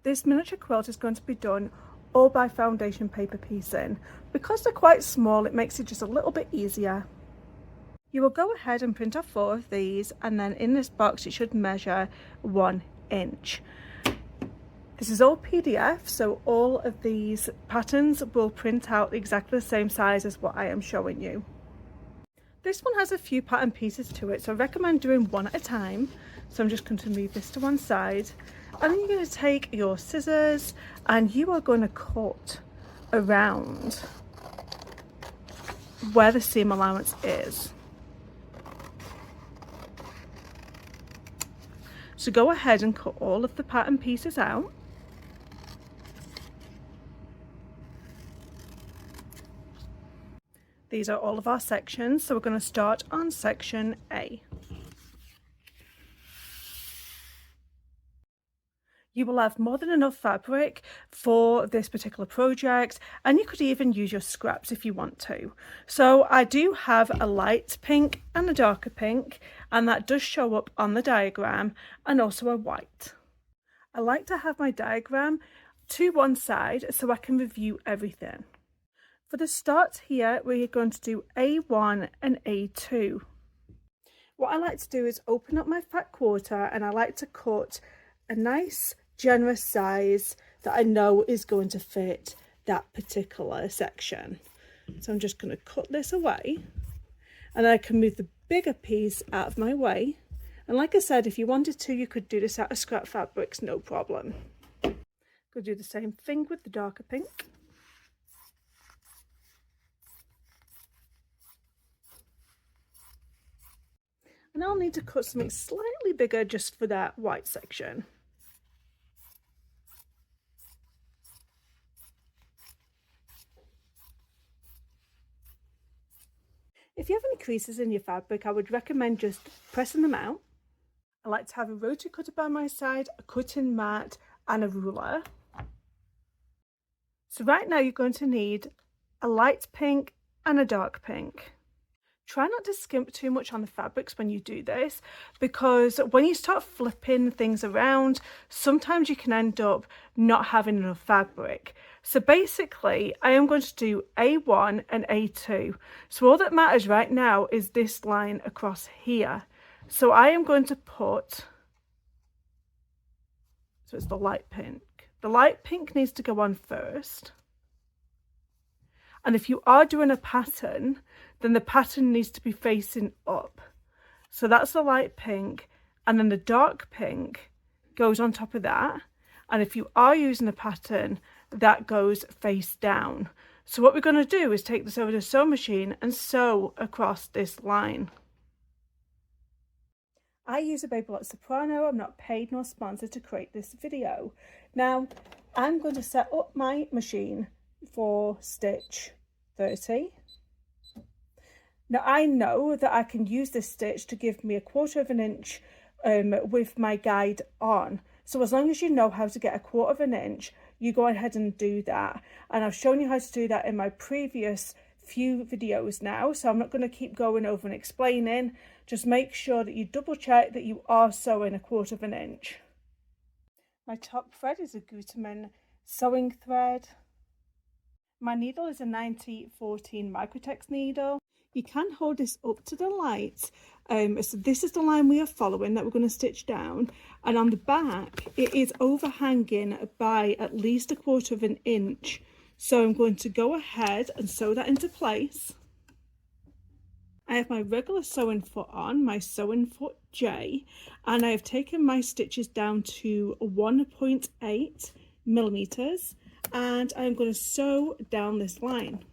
this miniature quilt is going to be done all by foundation paper piecing. Because they're quite small, it makes it just a little bit easier. You will go ahead and print off 4 of these, and then in this box it should measure 1 inch. This is all PDF, so all of these patterns will print out exactly the same size as what I am showing you. This one has a few pattern pieces to it, so I recommend doing one at a time. So I'm just going to move this to one side, and then you're going to take your scissors and you are going to cut around where the seam allowance is. So go ahead and cut all of the pattern pieces out. These are all of our sections, so we're going to start on section A. You will have more than enough fabric for this particular project, and you could even use your scraps if you want to. So I do have a light pink and a darker pink, and that does show up on the diagram, and also a white. I like to have my diagram to one side so I can review everything. For the start here, we're going to do A1 and A2. What I like to do is open up my fat quarter, and I like to cut a nice generous size that I know is going to fit that particular section. So I'm just going to cut this away, and then I can move the bigger piece out of my way. And like I said, if you wanted to, you could do this out of scrap fabrics, no problem. Go do the same thing with the darker pink. And I'll need to cut something slightly bigger just for that white section. If you have any creases in your fabric, I would recommend just pressing them out. I like to have a rotary cutter by my side, a cutting mat and a ruler. So right now you're going to need a light pink and a dark pink. Try not to skimp too much on the fabrics when you do this, because when you start flipping things around, sometimes you can end up not having enough fabric. So basically, I am going to do A1 and A2. So all that matters right now is this line across here. So I am going to put, so it's the light pink. The light pink needs to go on first. And if you are doing a pattern, then the pattern needs to be facing up. So that's the light pink, and then the dark pink goes on top of that. And if you are using a pattern, that goes face down. So what we're going to do is take this over to the sewing machine and sew across this line. I use a Baby Lock Soprano. I'm not paid nor sponsored to create this video. Now I'm going to set up my machine for stitch 30. Now I know that I can use this stitch to give me 1/4 of an inch with my guide on. So as long as you know how to get 1/4 of an inch, you go ahead and do that. And I've shown you how to do that in my previous few videos now, so I'm not going to keep going over and explaining. Just make sure that you double check that you are sewing 1/4 of an inch. My top thread is a Gutermann sewing thread. My needle is a 9014 Microtex needle. You can hold this up to the light. So this is the line we are following that we're going to stitch down. And on the back, it is overhanging by at least 1/4 of an inch. So I'm going to go ahead and sew that into place. I have my regular sewing foot on, my sewing foot J, and I have taken my stitches down to 1.8 millimeters, and I'm going to sew down this line.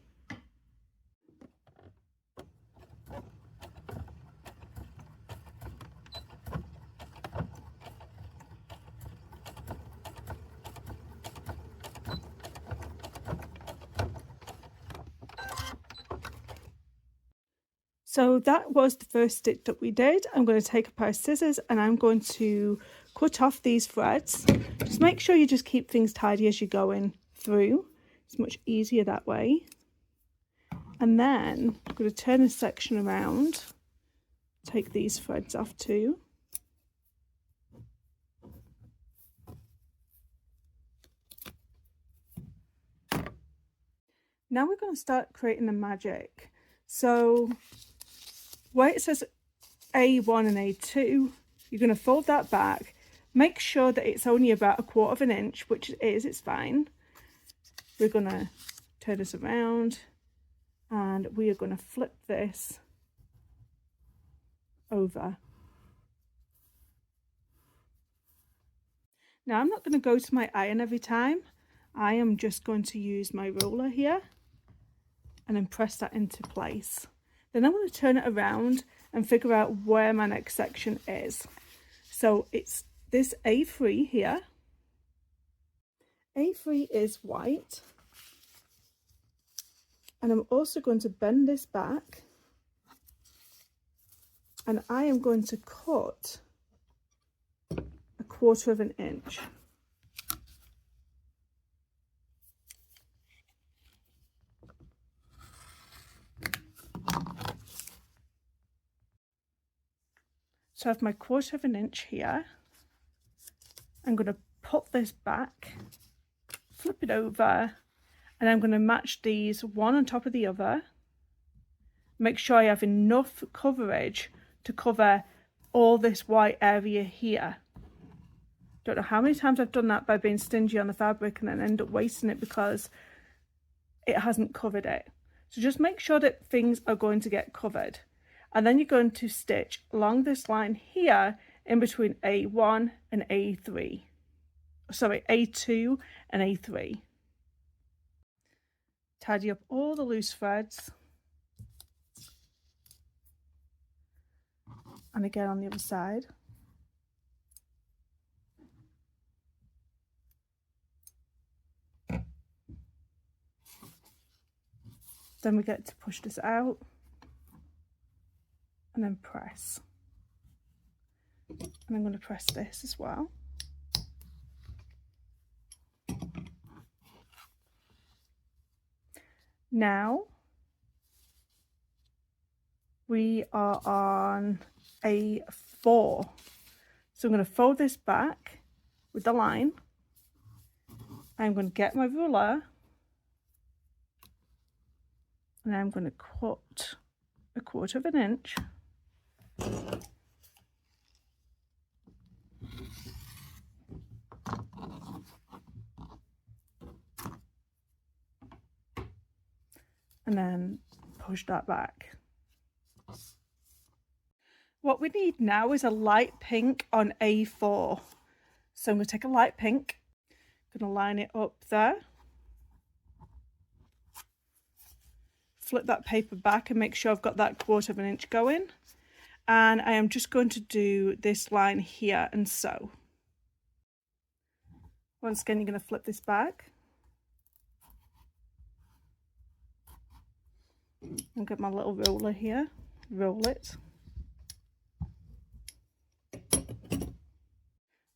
So that was the first stitch that we did. I'm going to take a pair of scissors and I'm going to cut off these threads. Just make sure you just keep things tidy as you're going through. It's much easier that way. And then I'm going to turn this section around, take these threads off too. Now we're going to start creating the magic. So where it says A1 and A2, you're going to fold that back. Make sure that it's only about 1/4 inch, which it is, it's fine. We're going to turn this around and we are going to flip this over. Now I'm not going to go to my iron every time. I am just going to use my roller here and then press that into place. Then I'm going to turn it around and figure out where my next section is. So it's this A3 here. A3 is white. And I'm also going to bend this back. And I am going to cut 1/4 inch. So I have my 1/4 inch here. I'm going to put this back, flip it over, and I'm going to match these one on top of the other. Make sure I have enough coverage to cover all this white area here. Don't know how many times I've done that by being stingy on the fabric and then end up wasting it because it hasn't covered it. So just make sure that things are going to get covered. And then you're going to stitch along this line here in between A1 and A3. Sorry, A2 and A3. Tidy up all the loose threads. And again on the other side. Then we get to push this out and then press. And I'm going to press this as well. Now we are on A4. So I'm going to fold this back with the line. I'm going to get my ruler and I'm going to cut 1/4 inch. And then push that back. What we need now is a light pink on A4. So I'm going to take a light pink, I'm going to line it up there. Flip that paper back and make sure I've got that 1/4 inch going. And I am just going to do this line here and sew. Once again, you're going to flip this back. And get my little roller here, roll it.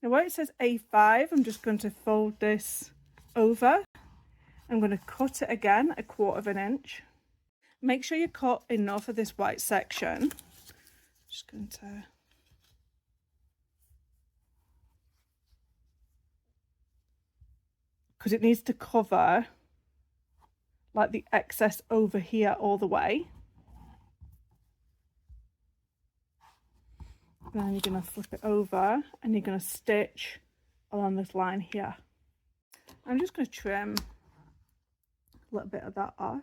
Now where it says A5, I'm just going to fold this over. I'm going to cut it again 1/4 inch. Make sure you cut enough of this white section. Just going to because it needs to cover like the excess over here all the way. And then you're going to flip it over and you're going to stitch along this line here. I'm just going to trim a little bit of that off.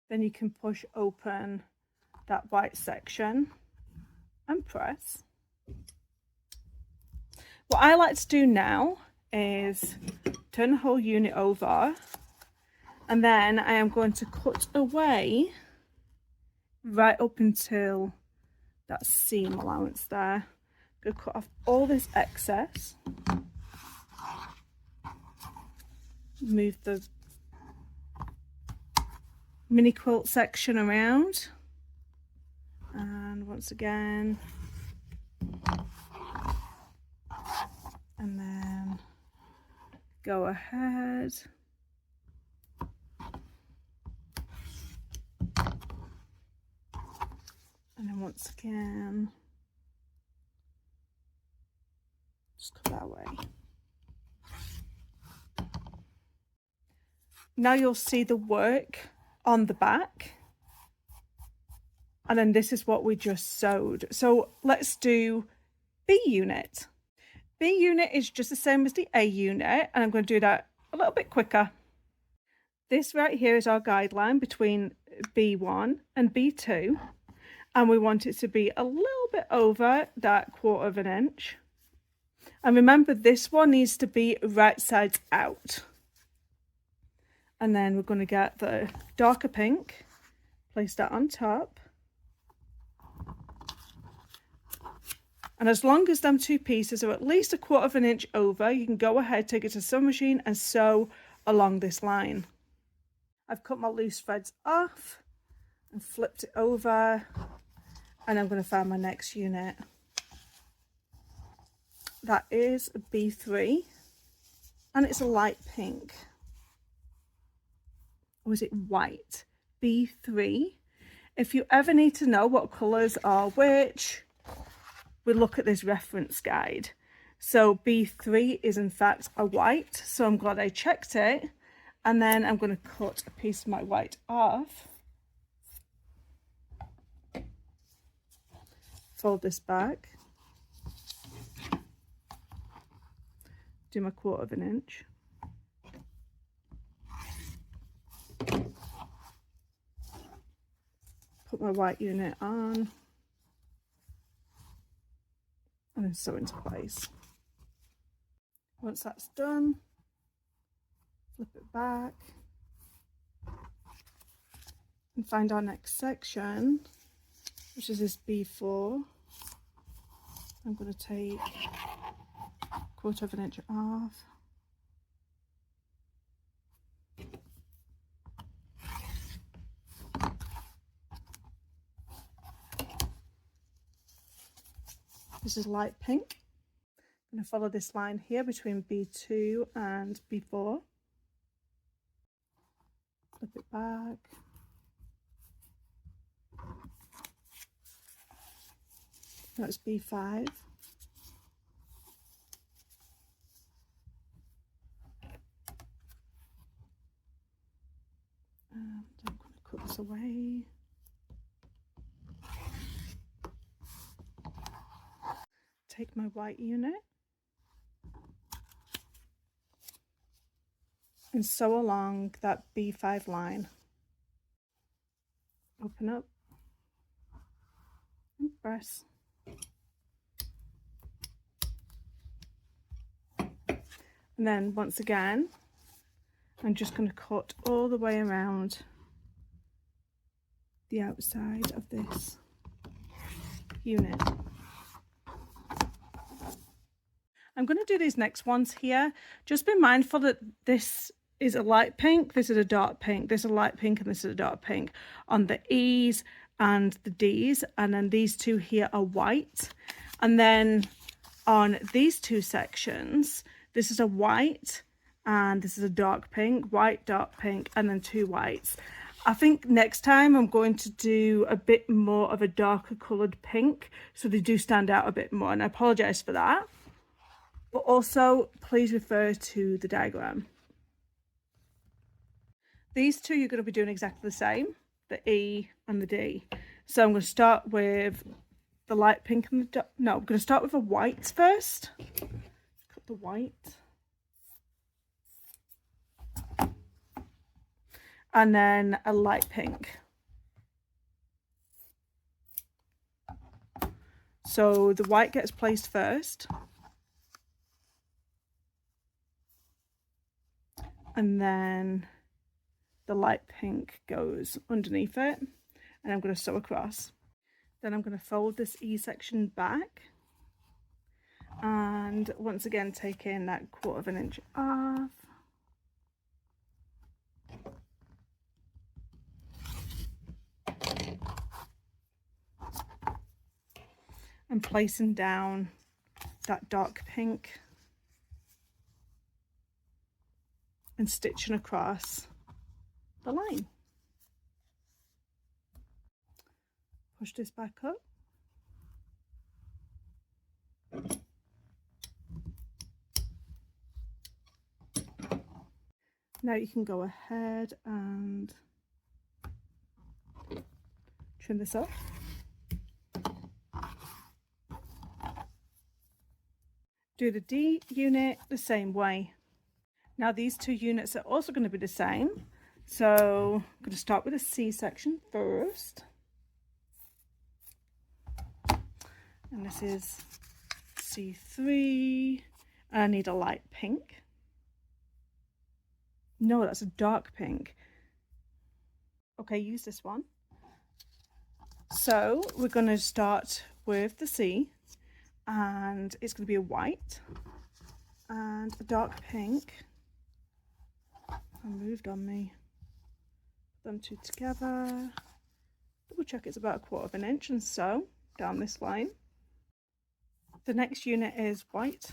Then you can push open that white section and press. What I like to do now is turn the whole unit over and then I am going to cut away right up until that seam allowance there. I'm going to cut off all this excess. Move the mini quilt section around and once again and then go ahead and then once again just cut that way. Now you'll see the work on the back. And then this is what we just sewed. So let's do B unit. B unit is just the same as the A unit, and I'm going to do that a little bit quicker. This right here is our guideline between B1 and B2, and we want it to be a little bit over that 1/4 inch. And remember, this one needs to be right sides out. And then we're going to get the darker pink, place that on top. And as long as them two pieces are at least a 1/4 inch over, you can go ahead, take it to the sewing machine and sew along this line. I've cut my loose threads off and flipped it over, and I'm going to find my next unit. That is B3, and it's a light pink. Or is it white? B3. If you ever need to know what colours are which, we look at this reference guide. So B3 is in fact a white, so I'm glad I checked it. And then I'm going to cut a piece of my white off, fold this back, do my 1/4 inch, put my white unit on, and then sew into place. Once that's done, flip it back and find our next section, which is this B4. I'm going to take 1/4 inch off. This is light pink. I'm going to follow this line here between B2 and B4. Flip it back. Now it's B5. And I'm going to cut this away. Take my white unit and sew along that B5 line. Open up and press. And then once again, I'm just going to cut all the way around the outside of this unit. I'm going to do these next ones here. Just be mindful that this is a light pink, this is a dark pink, this is a light pink, and this is a dark pink on the E's and the D's, and then these two here are white. And then on these two sections, this is a white and this is a dark pink, white, dark pink, and then two whites. I think next time I'm going to do a bit more of a darker coloured pink, so they do stand out a bit more, and I apologise for that. But also, please refer to the diagram. These two you're going to be doing exactly the same, the E and the D. So I'm going to start with the light pink and the no, I'm going to start with the whites first. Cut the white. And then a light pink. So the white gets placed first. And then the light pink goes underneath it, and I'm going to sew across. Then I'm going to fold this E section back, and once again taking that 1/4 inch off. And placing down that dark pink and stitching across the line. Push this back up. Now you can go ahead and trim this off. Do the D unit the same way. Now these two units are also going to be the same. So I'm going to start with the C section first. And this is C3. And I need a light pink. No, that's a dark pink. Okay, use this one. So we're going to start with the C, and it's going to be a white and a dark pink. I moved on me. Put them two together. Double check it's about 1/4 inch, and so down this line. The next unit is white.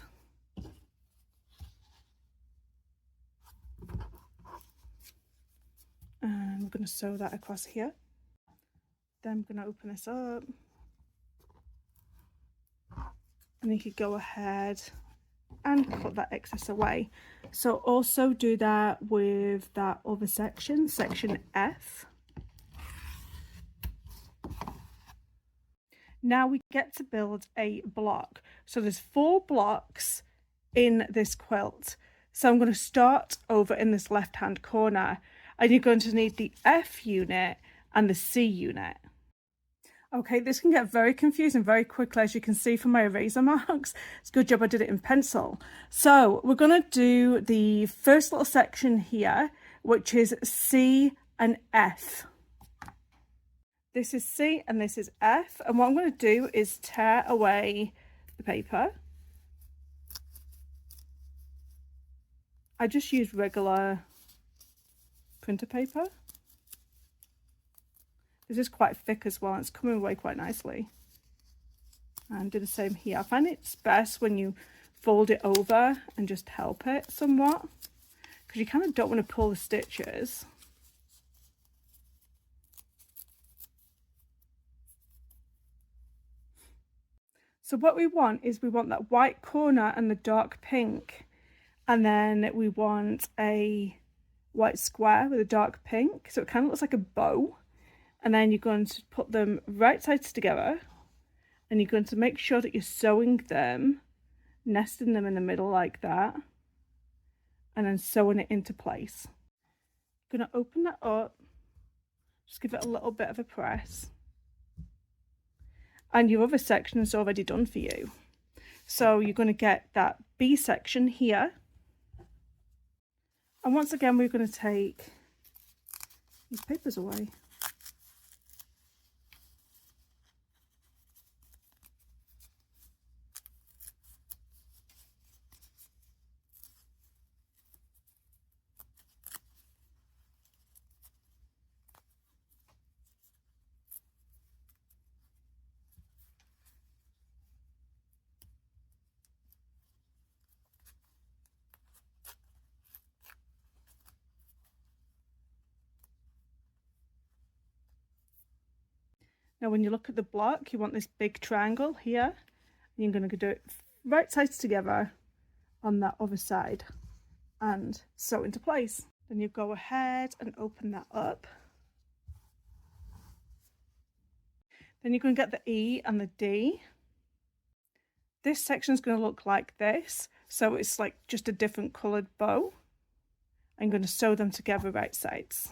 And we're going to sew that across here. Then we're going to open this up. And you could go ahead and cut that excess away. So also do that with that other section, section F. Now we get to build a block. So there's 4 blocks in this quilt. So I'm going to start over in this left hand corner, and you're going to need the F unit and the C unit. Okay, this can get very confusing very quickly, as you can see from my eraser marks. It's a good job I did it in pencil. So we're going to do the first little section here, which is C and F. This is C and this is F, and what I'm going to do is tear away the paper. I just use regular printer paper. This is quite thick as well, and it's coming away quite nicely. And do the same here. I find it's best when you fold it over and just help it somewhat, because you kind of don't want to pull the stitches. So what we want is we want that white corner and the dark pink, and then we want a white square with a dark pink, so it kind of looks like a bow. And then you're going to put them right sides together, and you're going to make sure that you're sewing them, nesting them in the middle like that, and then sewing it into place. I'm going to open that up, just give it a little bit of a press. And your other section is already done for you. So you're going to get that B section here. And once again, we're going to take these papers away. Now when you look at the block, you want this big triangle here, and you're going to do it right sides together on that other side and sew into place. Then you go ahead and open that up. Then you're going to get the E and the D. This section is going to look like this, so it's like just a different coloured bow. I'm going to sew them together right sides.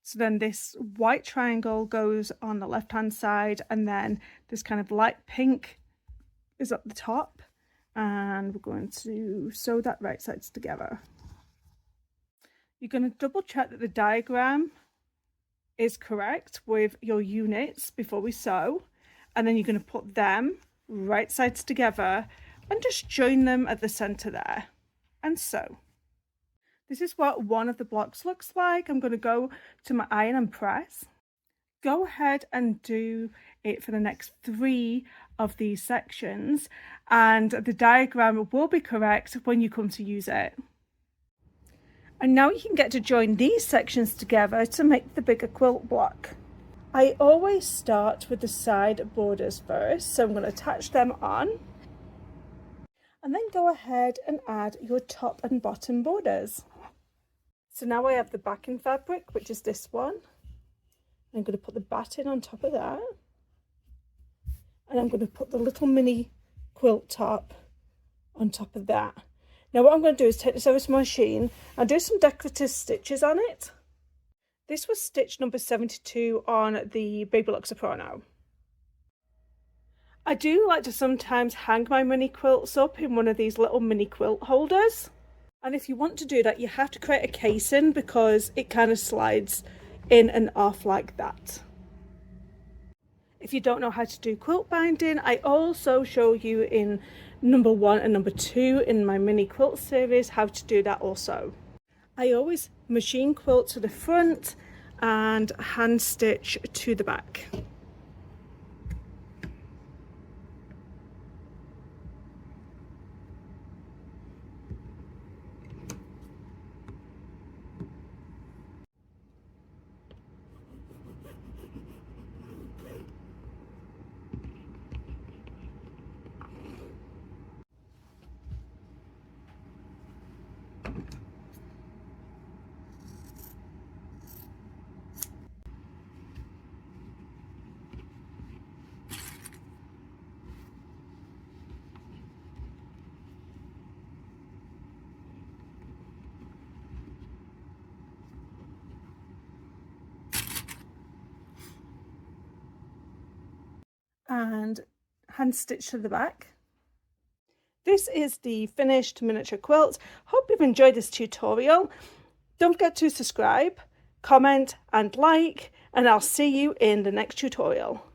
So then this white triangle goes on the left hand side, and then this kind of light pink is at the top, and we're going to sew that right sides together. You're going to double check that the diagram is correct with your units before we sew, and then you're going to put them right sides together and just join them at the center there and sew. This is what one of the blocks looks like. I'm going to go to my iron and press. Go ahead and do it for the next 3 of these sections, and the diagram will be correct when you come to use it. And now you can get to join these sections together to make the bigger quilt block. I always start with the side borders first, so I'm going to attach them on. and then go ahead and add your top and bottom borders. So now I have the backing fabric, which is this one. I'm going to put the batting on top of that, and I'm going to put the little mini quilt top on top of that. Now what I'm going to do is take this over to my machine and do some decorative stitches on it. This was stitch number 72 on the Baby Lock Soprano. I do like to sometimes hang my mini quilts up in one of these little mini quilt holders. And if you want to do that, you have to create a casing because it kind of slides in and off like that. If you don't know how to do quilt binding, I also show you in number 1 and number 2 in my mini quilt series how to do that also. I always machine quilt to the front and hand stitch to the back. And hand stitch to the back. This is the finished miniature quilt. Hope you've enjoyed this tutorial. Don't forget to subscribe, comment and like, and I'll see you in the next tutorial.